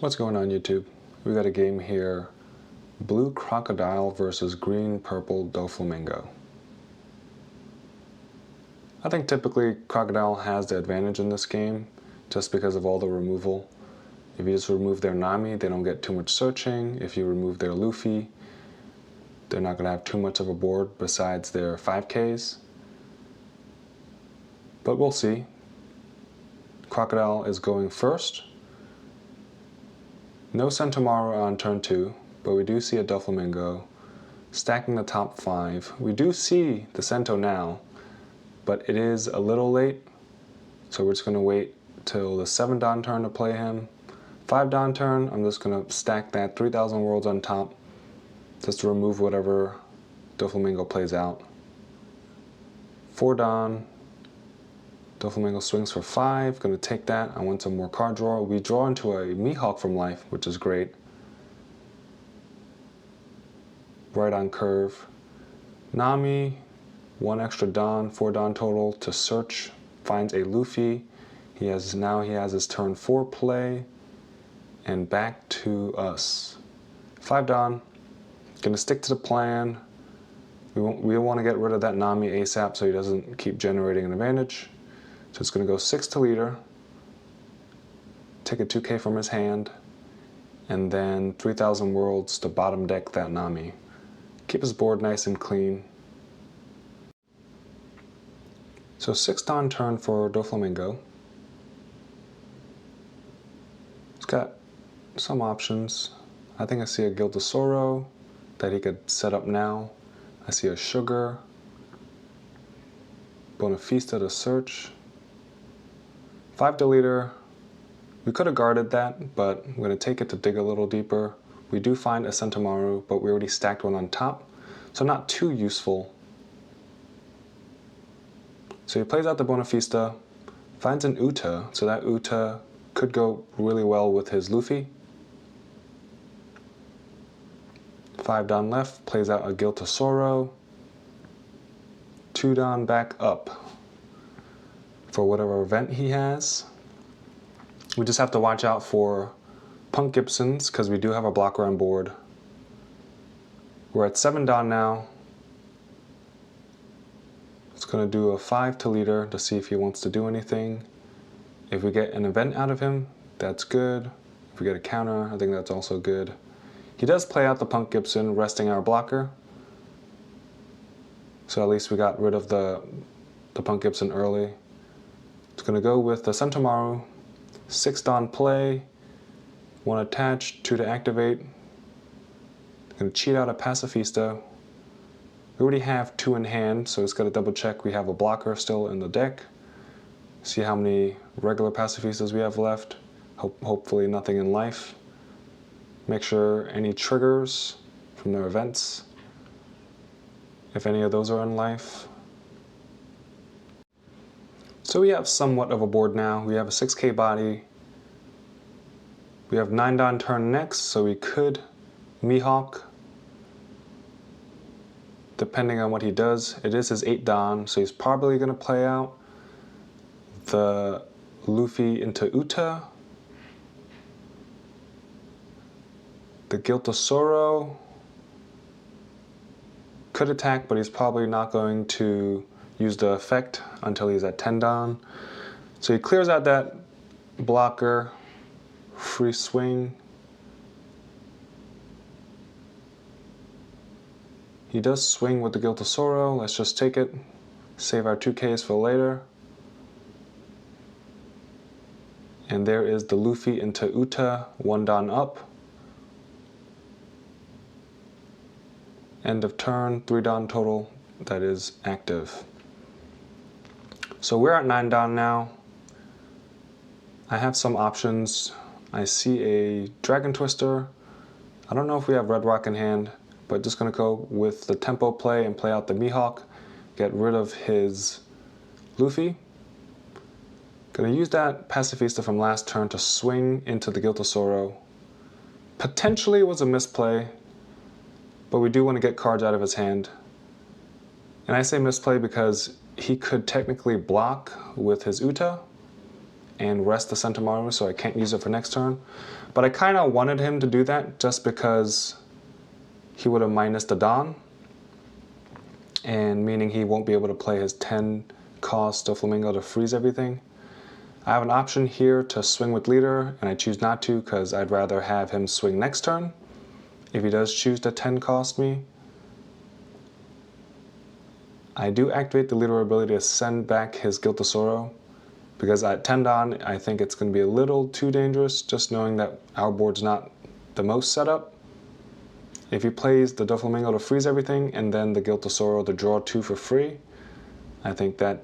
What's going on, YouTube? We got a game here, blue Crocodile versus green purple Doflamingo. I think typically Crocodile has the advantage in this game just because of all the removal. If you just remove their Nami, they don't get too much searching. If you remove their Luffy, they're not going to have too much of a board besides their 5Ks. But we'll see. Crocodile is going first. No Sentomaru on turn 2, but we do see a Doflamingo stacking the top 5. We do see the Sento now, but it is a little late, so we're just going to wait till the 7 Dawn turn to play him. 5 Dawn turn, I'm just going to stack that 3,000 worlds on top just to remove whatever Doflamingo plays out. 4 Dawn, Doflamingo swings for 5, going to take that. I want some more card draw. We draw into a Mihawk from life, which is great. Right on curve. Nami, 1 extra Dawn, 4 Dawn total to search. Finds a Luffy. Now he has his turn 4 play. And back to us. 5 Dawn. Going to stick to the plan. We want to get rid of that Nami ASAP so he doesn't keep generating an advantage. So it's going to go 6 to leader, take a 2K from his hand, and then 3,000 worlds to bottom deck that Nami. Keep his board nice and clean. So 6 Dawn turn for Doflamingo. He's got some options. I think I see a Guild of Sorrow that he could set up now. I see a Sugar, Bonafista to search. 5 to leader, we could have guarded that, but I'm going to take it to dig a little deeper. We do find a Sentomaru, but we already stacked one on top, so not too useful. So he plays out the Bonafista, finds an Uta, so that Uta could go really well with his Luffy. 5 Dawn left, plays out a Guild of Sorrow. 2 Dawn back up for whatever event he has. We just have to watch out for Punk Gibsons because we do have a blocker on board. We're at 7 Dawn now. It's going to do a 5 to leader to see if he wants to do anything. If we get an event out of him, that's good. If we get a counter, I think that's also good. He does play out the Punk Gibson, resting our blocker. So at least we got rid of the Punk Gibson early. It's going to go with the Sentomaru, 6 Dawn play, 1 attach, 2 to activate. Going to cheat out a Pacifista. We already have 2 in hand, so it's got to double check we have a blocker still in the deck. See how many regular Pacifistas we have left. Hopefully nothing in life. Make sure any triggers from their events, if any of those are in life. So we have somewhat of a board now. We have a 6K body. We have 9 Dawn turn next, so we could Mihawk. Depending on what he does. It is his 8 Dawn, so he's probably going to play out the Luffy into Uta. The Guild of Sorrow could attack, but he's probably not going to use the effect until he's at 10 Dawn. So he clears out that blocker, free swing. He does swing with the Guild of Sorrow. Let's just take it, save our 2Ks for later. And there is the Luffy into Uta, 1 Dawn up. End of turn, 3 Dawn total, that is active. So we're at 9 Dawn now. I have some options. I see a Dragon Twister. I don't know if we have Red Rock in hand, but just gonna go with the tempo play and play out the Mihawk, get rid of his Luffy. Gonna use that Pacifista from last turn to swing into the Guild of Sorrow. Potentially it was a misplay, but we do want to get cards out of his hand. And I say misplay because he could technically block with his Uta, and rest the Sentomaru so I can't use it for next turn. But I kind of wanted him to do that just because he would have minused the Dawn, and meaning he won't be able to play his 10 cost Doflamingo to freeze everything. I have an option here to swing with leader, and I choose not to because I'd rather have him swing next turn if he does choose to 10 cost me. I do activate the leader ability to send back his Guild Tesoro, because at 10 Dawn I think it's going to be a little too dangerous, just knowing that our board's not the most set up. If he plays the Doflamingo to freeze everything and then the Guild Tesoro to draw 2 for free, I think that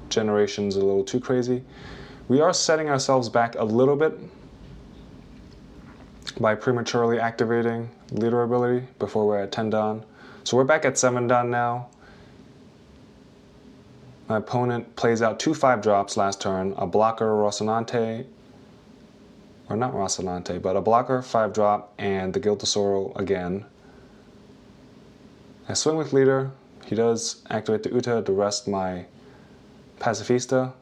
generation's a little too crazy. We are setting ourselves back a little bit by prematurely activating leader ability before we're at 10 Dawn. So we're back at 7 Dawn now. My opponent plays out 2 5-drops last turn, a blocker Rocinante, or not Rocinante, but a blocker 5-drop and the Guild Tesoro again. I swing with leader. He does activate the Uta to rest my Pacifista.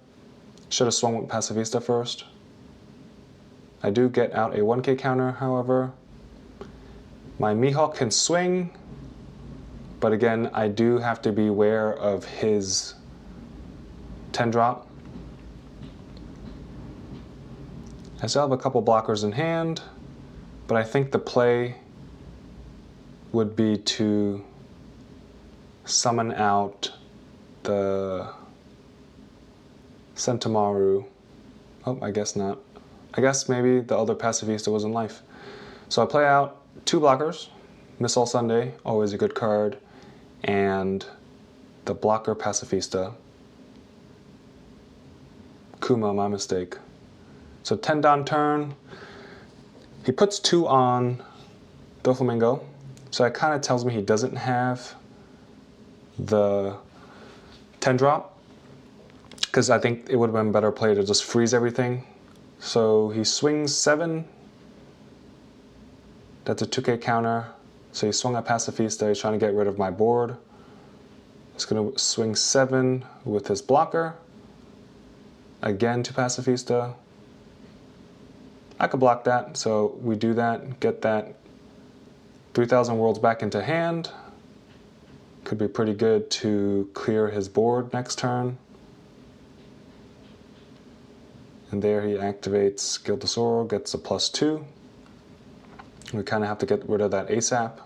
Should have swung with Pacifista first. I do get out a 1k counter, however. My Mihawk can swing, but again, I do have to be aware of his 10-drop. I still have a couple blockers in hand, but I think the play would be to summon out the Sentomaru. Oh, I guess not. I guess maybe the other Pacifista was in life. So I play out 2 blockers, Missile Sunday, always a good card, and the blocker Pacifista. Kuma, my mistake. So 10 Dawn turn, he puts 2 on Doflamingo, so that kind of tells me he doesn't have the 10-drop, because I think it would have been better play to just freeze everything. So he swings 7, that's a 2k counter, so he swung at Pacifista, he's trying to get rid of my board. He's going to swing 7 with his blocker, again to Pacifista. I could block that, so we do that, get that 3,000 worlds back into hand. Could be pretty good to clear his board next turn. And there he activates Guild Tesoro, gets a +2. We kind of have to get rid of that ASAP.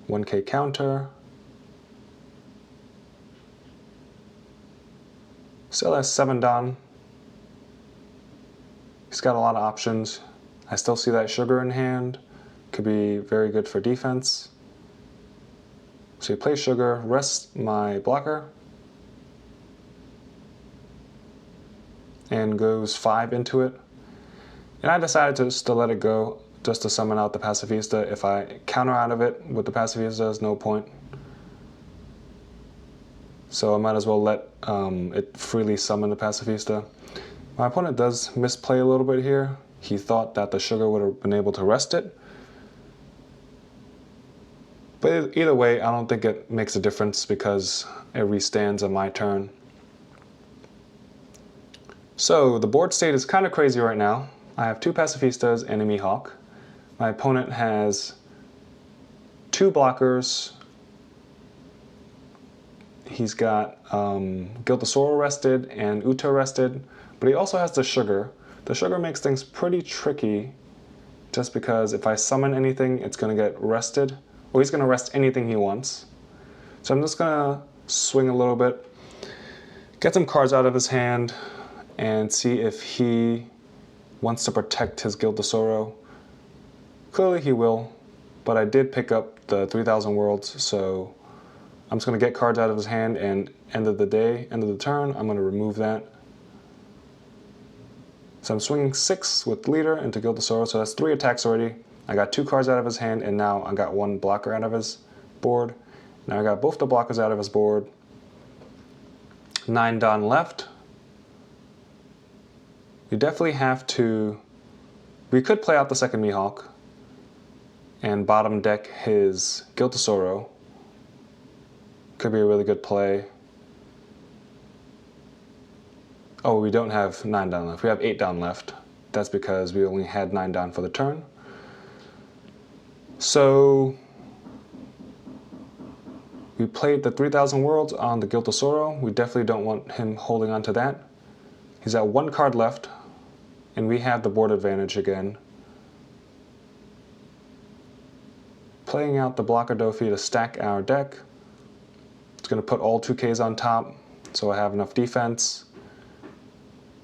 1k counter. Still has 7 Dawn. He's got a lot of options. I still see that sugar in hand. Could be very good for defense. So he plays sugar, rests my blocker, and goes 5 into it. And I decided just to let it go, just to summon out the Pacifista. If I counter out of it with the Pacifista, there's no point. So I might as well let it freely summon the Pacifista. My opponent does misplay a little bit here. He thought that the sugar would have been able to rest it. But either way, I don't think it makes a difference because it restands on my turn. So the board state is kind of crazy right now. I have 2 Pacifistas and a Mihawk. My opponent has 2 blockers. He's got Guild Tesoro rested and Uta rested, but he also has the sugar. The sugar makes things pretty tricky just because if I summon anything, it's going to get rested. Or he's going to rest anything he wants. So I'm just going to swing a little bit, get some cards out of his hand, and see if he wants to protect his Guild Tesoro. Clearly he will, but I did pick up the 3,000 worlds, so I'm just going to get cards out of his hand, and end of the day, end of the turn, I'm going to remove that. So I'm swinging 6 with leader into Guild Tesoro, so that's 3 attacks already. I got 2 cards out of his hand, and now I got 1 blocker out of his board. Now I got both the blockers out of his board. 9 Dawn left. We definitely have to... We could play out the second Mihawk and bottom deck his Guild Tesoro. Could be a really good play. Oh, we don't have 9 down left. We have 8 down left. That's because we only had 9 down for the turn. So we played the 3,000 Worlds on the Giltosoro. We definitely don't want him holding on to that. He's at 1 card left, and we have the board advantage again. Playing out the Blocker Dofi to stack our deck. It's going to put all 2Ks on top, so I have enough defense.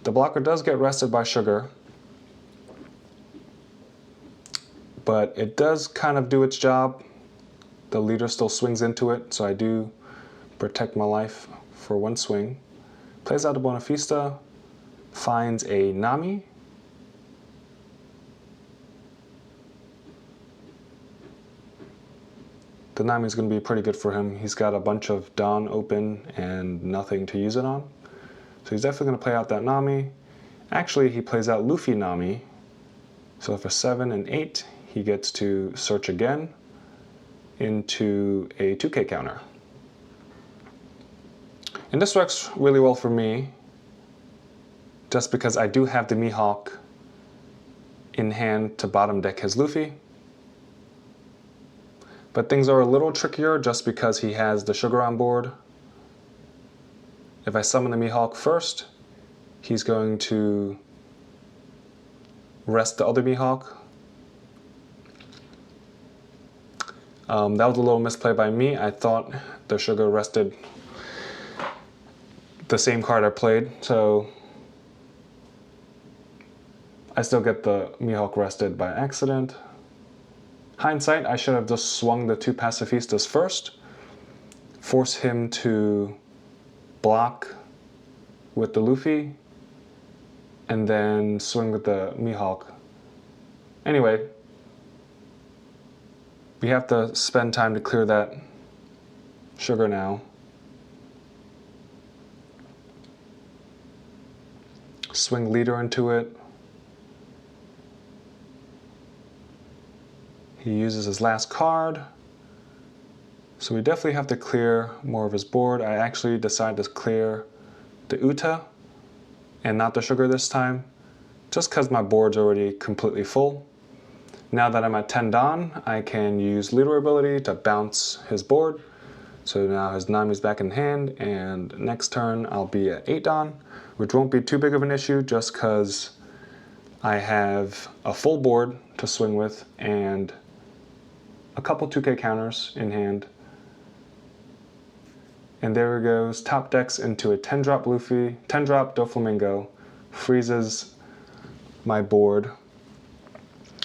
The blocker does get rested by Sugar, but it does kind of do its job. The leader still swings into it, so I do protect my life for 1 swing. Plays out a Bonafista, finds a Nami. The Nami is going to be pretty good for him. He's got a bunch of Dawn open and nothing to use it on. So he's definitely going to play out that Nami. Actually, he plays out Luffy Nami. So for 7 and 8, he gets to search again into a 2K counter. And this works really well for me, just because I do have the Mihawk in hand to bottom deck his Luffy. But things are a little trickier just because he has the Sugar on board. If I summon the Mihawk first, he's going to rest the other Mihawk. That was a little misplay by me. I thought the Sugar rested the same card I played, so I still get the Mihawk rested by accident. Hindsight, I should have just swung the 2 Pacifistas first, force him to block with the Luffy, and then swing with the Mihawk. Anyway, we have to spend time to clear that Sugar now. Swing leader into it. He uses his last card. So we definitely have to clear more of his board. I actually decided to clear the Uta and not the Sugar this time, just because my board's already completely full. Now that I'm at 10 Dawn, I can use leader ability to bounce his board. So now his Nami's back in hand, and next turn I'll be at 8 Dawn, which won't be too big of an issue just because I have a full board to swing with and a couple 2K counters in hand. And there he goes, top decks into a 10-drop Luffy, 10-drop Doflamingo, freezes my board.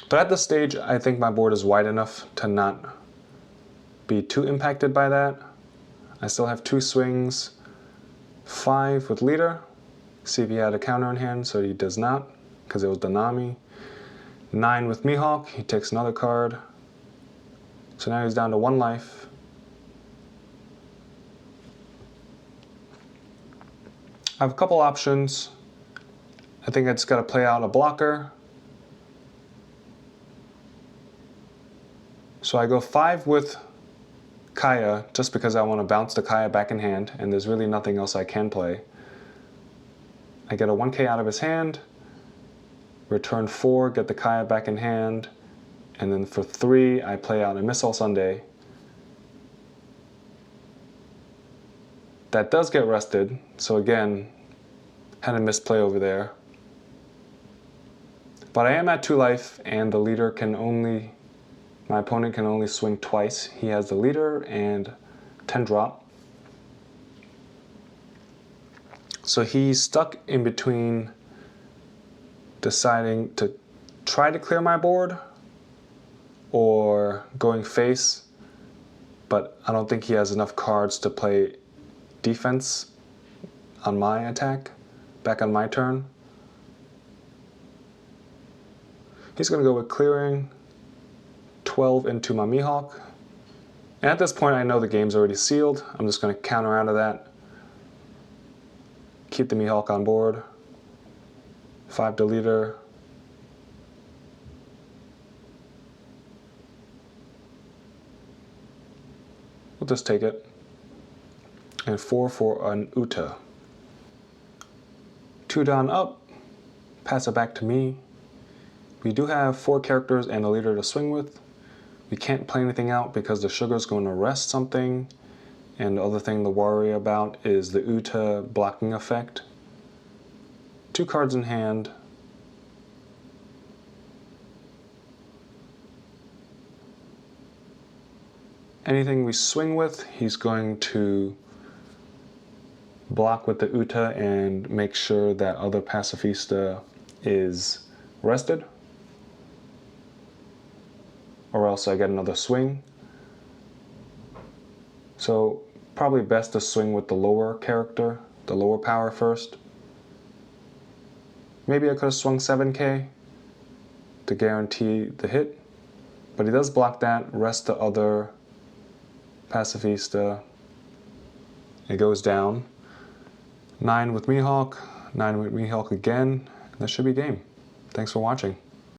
But at this stage, I think my board is wide enough to not be too impacted by that. I still have 2 swings, 5 with leader. See if he had a counter in hand, so he does not, because it was the Nami. 9 with Mihawk, he takes another card. So now he's down to 1 life. I have a couple options. I think I just got to play out a blocker. So I go 5 with Kaya just because I want to bounce the Kaya back in hand, and there's really nothing else I can play. I get a 1K out of his hand, return 4, get the Kaya back in hand, and then for 3 I play out a Missile Sunday. That does get rested, so again, had a misplay over there. But I am at 2 life, and the leader can only, my opponent can only swing twice. He has the leader and 10 drop. So he's stuck in between deciding to try to clear my board or going face, but I don't think he has enough cards to play defense on my attack, back on my turn. He's going to go with clearing 12 into my Mihawk. And at this point I know the game's already sealed. I'm just going to counter out of that. Keep the Mihawk on board. 5 to leader. We'll just take it. And 4 for an Uta. 2 Don up, pass it back to me. We do have 4 characters and a leader to swing with. We can't play anything out because the sugar's going to rest something. And the other thing to worry about is the Uta blocking effect. 2 cards in hand. Anything we swing with, he's going to block with the Uta and make sure that other Pacifista is rested. Or else I get another swing. So probably best to swing with the lower character, the lower power first. Maybe I could have swung 7k to guarantee the hit, but he does block that, rest the other Pacifista. It goes down. 9 with Mihawk, 9 with Mihawk again, and that should be game. Thanks for watching.